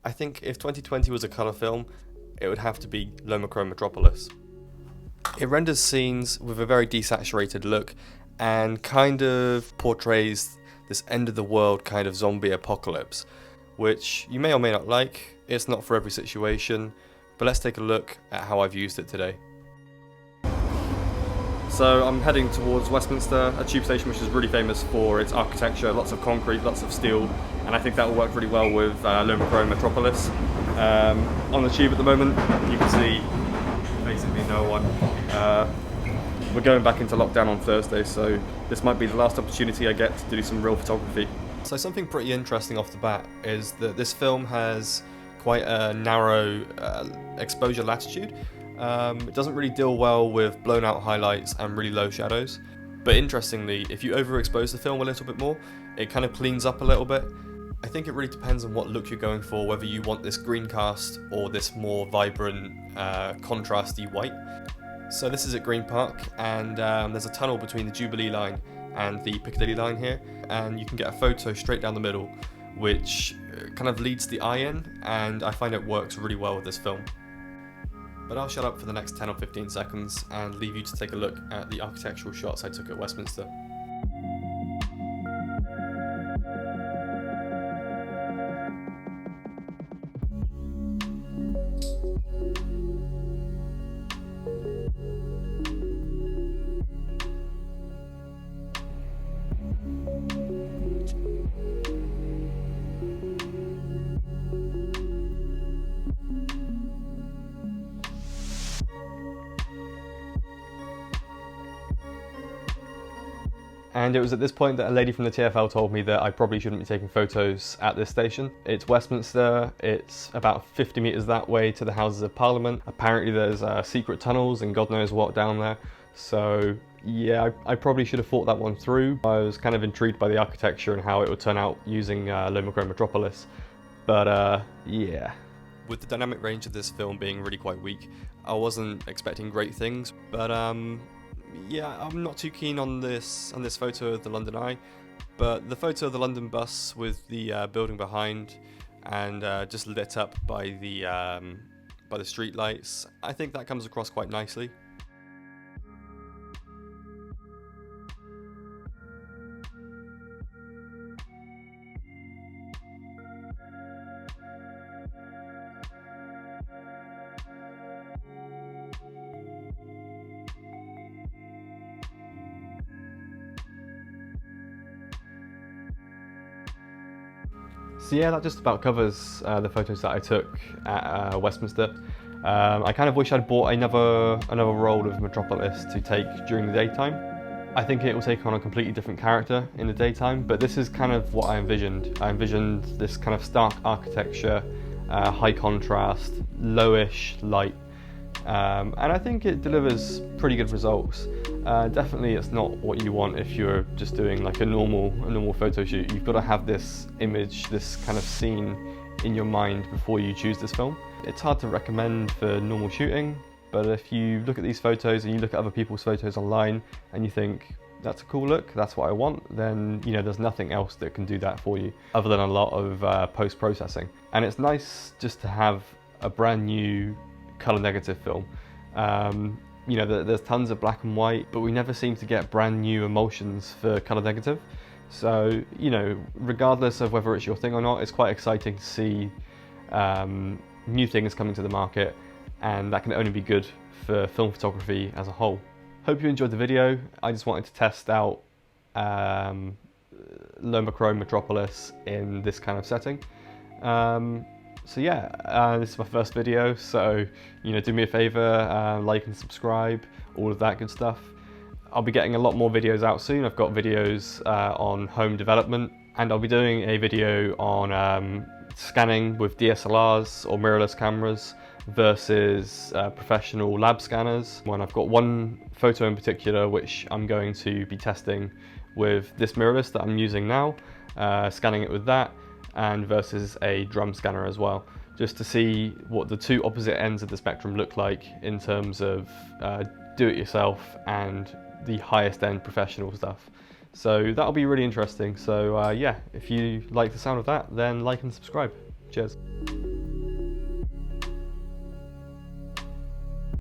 I think if 2020 was a colour film, it would have to be Lomochrome Metropolis. It renders scenes with a very desaturated look and kind of portrays this end of the world kind of zombie apocalypse, which you may or may not like. It's not for every situation, but let's take a look at how I've used it today. So I'm heading towards Westminster, a tube station which is really famous for its architecture, lots of concrete, lots of steel, and I think that will work really well with Lomochrome Metropolis. On the tube at the moment, you can see basically no one. We're going back into lockdown on Thursday, so this might be the last opportunity I get to do some real photography. So something pretty interesting off the bat is that this film has quite a narrow exposure latitude. It doesn't really deal well with blown out highlights and really low shadows. But interestingly, if you overexpose the film a little bit more, it kind of cleans up a little bit. I think it really depends on what look you're going for, whether you want this green cast or this more vibrant, contrasty white. So this is at Green Park, and there's a tunnel between the Jubilee line and the Piccadilly line here, and you can get a photo straight down the middle, which kind of leads the eye in, and I find it works really well with this film. But I'll shut up for the next 10 or 15 seconds and leave you to take a look at the architectural shots I took at Westminster. And it was at this point that a lady from the TfL told me that I probably shouldn't be taking photos at this station. It's Westminster, it's about 50 metres that way to the Houses of Parliament. Apparently there's secret tunnels and God knows what down there. So yeah, I probably should have thought that one through. I was kind of intrigued by the architecture and how it would turn out using Lomochrome Metropolis. But yeah. With the dynamic range of this film being really quite weak, I wasn't expecting great things, but yeah, I'm not too keen on this photo of the London Eye, but the photo of the London bus with the building behind and just lit up by the street lights, I think that comes across quite nicely. So yeah, that just about covers the photos that I took at Westminster. I kind of wish I'd bought another roll of Metropolis to take during the daytime. I think it will take on a completely different character in the daytime, but this is kind of what I envisioned. I envisioned this kind of stark architecture, high contrast, lowish light, and I think it delivers pretty good results. Definitely it's not what you want if you're just doing like a normal photo shoot. You've got to have this image, this kind of scene in your mind before you choose this film. It's hard to recommend for normal shooting, but if you look at these photos and you look at other people's photos online and you think, that's a cool look, that's what I want, then you know there's nothing else that can do that for you other than a lot of post-processing. And it's nice just to have a brand new color negative film. You know, there's tons of black and white, but we never seem to get brand new emulsions for color negative. So, you know, regardless of whether it's your thing or not, it's quite exciting to see new things coming to the market, and that can only be good for film photography as a whole. Hope you enjoyed the video. I just wanted to test out Lomochrome Metropolis in this kind of setting. So yeah, this is my first video, so you know, do me a favour, like and subscribe, all of that good stuff. I'll be getting a lot more videos out soon. I've got videos on home development, and I'll be doing a video on scanning with DSLRs or mirrorless cameras versus professional lab scanners. When I've got one photo in particular which I'm going to be testing with this mirrorless that I'm using now, scanning it with that, and versus a drum scanner as well, just to see what the two opposite ends of the spectrum look like in terms of do-it-yourself and the highest end professional stuff. So that'll be really interesting. So yeah, if you like the sound of that, then like and subscribe. Cheers.